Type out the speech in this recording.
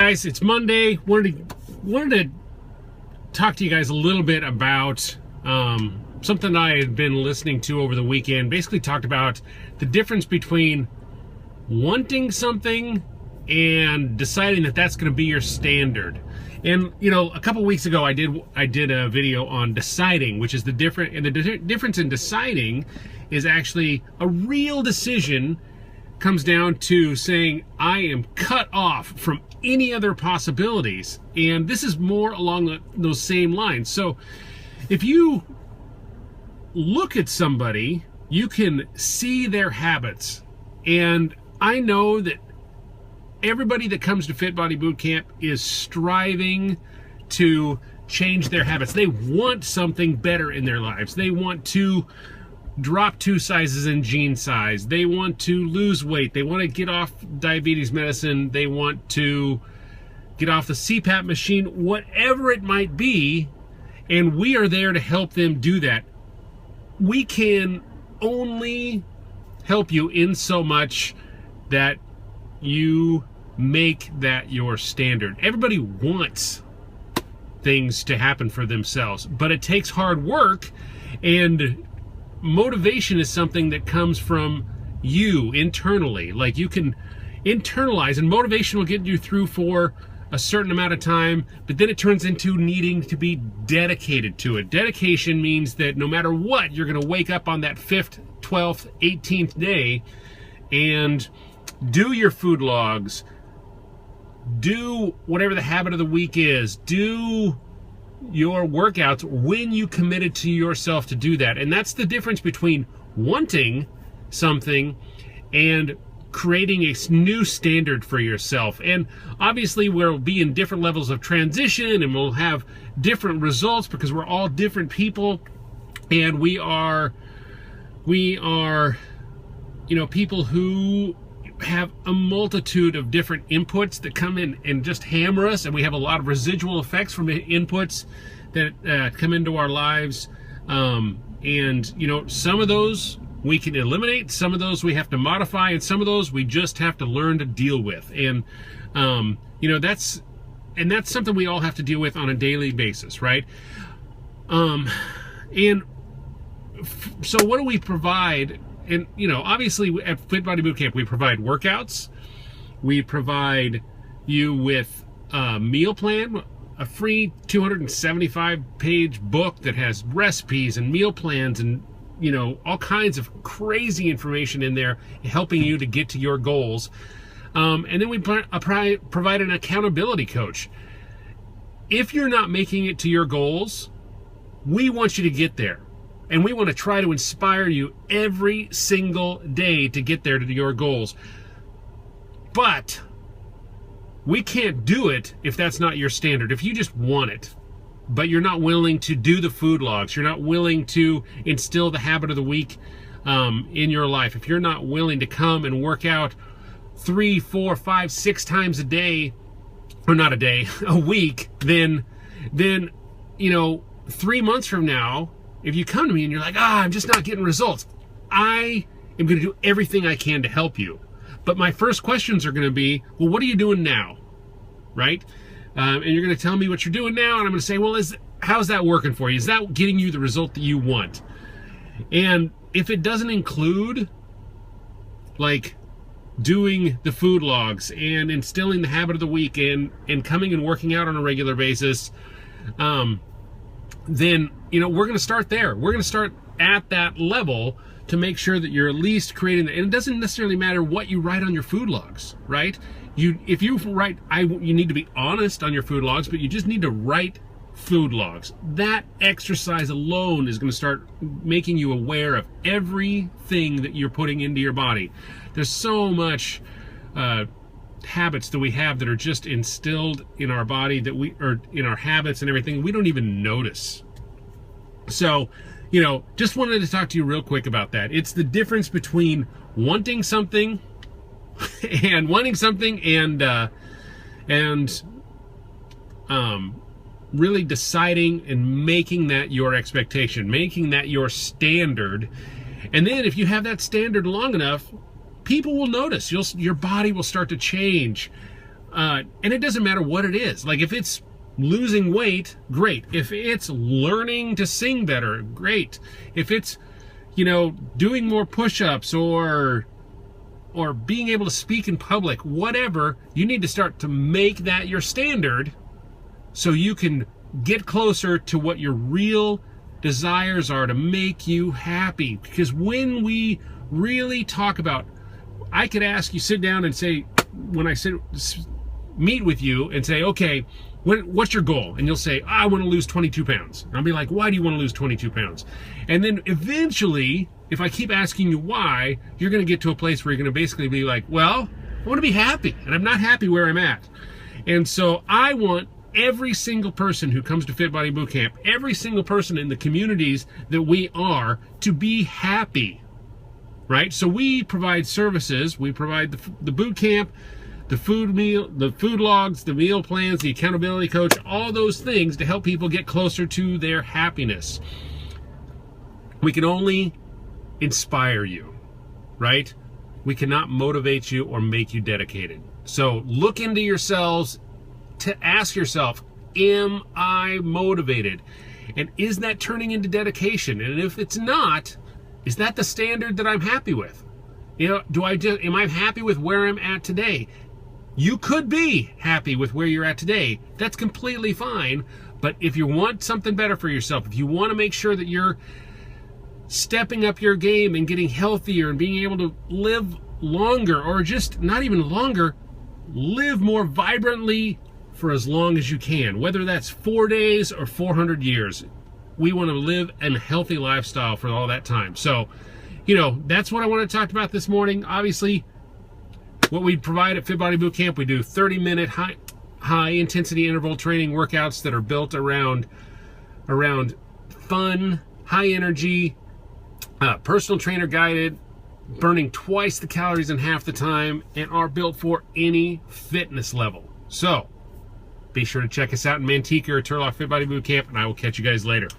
Guys, it's Monday. Wanted to talk to you guys a little bit about something I had been listening to over the weekend. Basically talked about the difference between wanting something and deciding that that's going to be your standard. And a couple weeks ago I did a video on deciding, which is the difference in deciding is actually a real decision. Comes down to saying I am cut off from any other possibilities, and this is more along those same lines. So if you look at somebody, you can see their habits, and I know that everybody that comes to Fit Body Boot Camp is striving to change their habits. They want something better in their lives. They want to drop 2 sizes in jean size. They want to lose weight. They want to get off diabetes medicine. They want to get off the CPAP machine, whatever it might be. And we are there to help them do that. We can only help you in so much that you make that your standard. Everybody wants things to happen for themselves, but it takes hard work, and motivation is something that comes from you internally. Like, you can internalize, and motivation will get you through for a certain amount of time, but then it turns into needing to be dedicated to it. Dedication means that no matter what, you're going to wake up on that 5th, 12th, 18th day and do your food logs, do whatever the habit of the week is, do your workouts when you committed to yourself to do that. And that's the difference between wanting something and creating a new standard for yourself. And obviously we'll be in different levels of transition, and we'll have different results because we're all different people, and we are people who have a multitude of different inputs that come in and just hammer us, and we have a lot of residual effects from inputs that come into our lives. And some of those we can eliminate, some of those we have to modify, and some of those we just have to learn to deal with. And that's something we all have to deal with on a daily basis, right? So what do we provide? And obviously at Fit Body Boot Camp we provide workouts, we provide you with a meal plan, a free 275-page book that has recipes and meal plans and all kinds of crazy information in there helping you to get to your goals. And then we provide an accountability coach. If you're not making it to your goals, we want you to get there. And we want to try to inspire you every single day to get there to your goals. But we can't do it if that's not your standard. If you just want it, but you're not willing to do the food logs, you're not willing to instill the habit of the week in your life, if you're not willing to come and work out 3, 4, 5, 6 times a day, or not a day, a week, then 3 months from now, if you come to me and you're like, I'm just not getting results, I am going to do everything I can to help you. But my first questions are going to be, well, what are you doing now? Right? And you're going to tell me what you're doing now, and I'm going to say, well, how's that working for you? Is that getting you the result that you want? And if it doesn't include, like, doing the food logs and instilling the habit of the week and coming and working out on a regular basis, then we're going to start there. We're going to start at that level to make sure that you're at least creating that. And it doesn't necessarily matter what you write on your food logs, right? If you write, you need to be honest on your food logs, but you just need to write food logs. That exercise alone is going to start making you aware of everything that you're putting into your body. There's so much habits that we have that are just instilled in our body, or in our habits and everything, we don't even notice. So, just wanted to talk to you real quick about that. It's the difference between wanting something and really deciding and making that your expectation, making that your standard. And then if you have that standard long enough, people will notice. Your body will start to change. And it doesn't matter what it is. Like if it's losing weight, great. If it's learning to sing better, great. If it's, doing more push-ups or being able to speak in public, whatever, you need to start to make that your standard so you can get closer to what your real desires are to make you happy. Because when we really talk about, I could ask you, sit down and say, when I meet with you and say, okay, what's your goal? And you'll say, I want to lose 22 pounds. And I'll be like, why do you want to lose 22 pounds? And then eventually, if I keep asking you why, you're going to get to a place where you're going to basically be like, well, I want to be happy, and I'm not happy where I'm at. And so I want every single person who comes to Fit Body Bootcamp, every single person in the communities that we are, to be happy, right? So we provide services. We provide the boot camp, the food logs, the meal plans, the accountability coach, all those things to help people get closer to their happiness. We can only inspire you, right? We cannot motivate you or make you dedicated. So look into yourselves to ask yourself, am I motivated? And is that turning into dedication? And if it's not, is that the standard that I'm happy with? Am I happy with where I'm at today? You could be happy with where you're at today. That's completely fine. But if you want something better for yourself, if you want to make sure that you're stepping up your game and getting healthier and being able to live longer, or just not even longer, live more vibrantly for as long as you can, whether that's 4 days or 400 years. We want to live a healthy lifestyle for all that time. So, that's what I want to talk about this morning. Obviously, what we provide at Fit Body Bootcamp, we do 30-minute high intensity interval training workouts that are built around fun, high energy, personal trainer guided, burning twice the calories in half the time, and are built for any fitness level. So be sure to check us out in Manteca or Turlock Fit Body Bootcamp, and I will catch you guys later.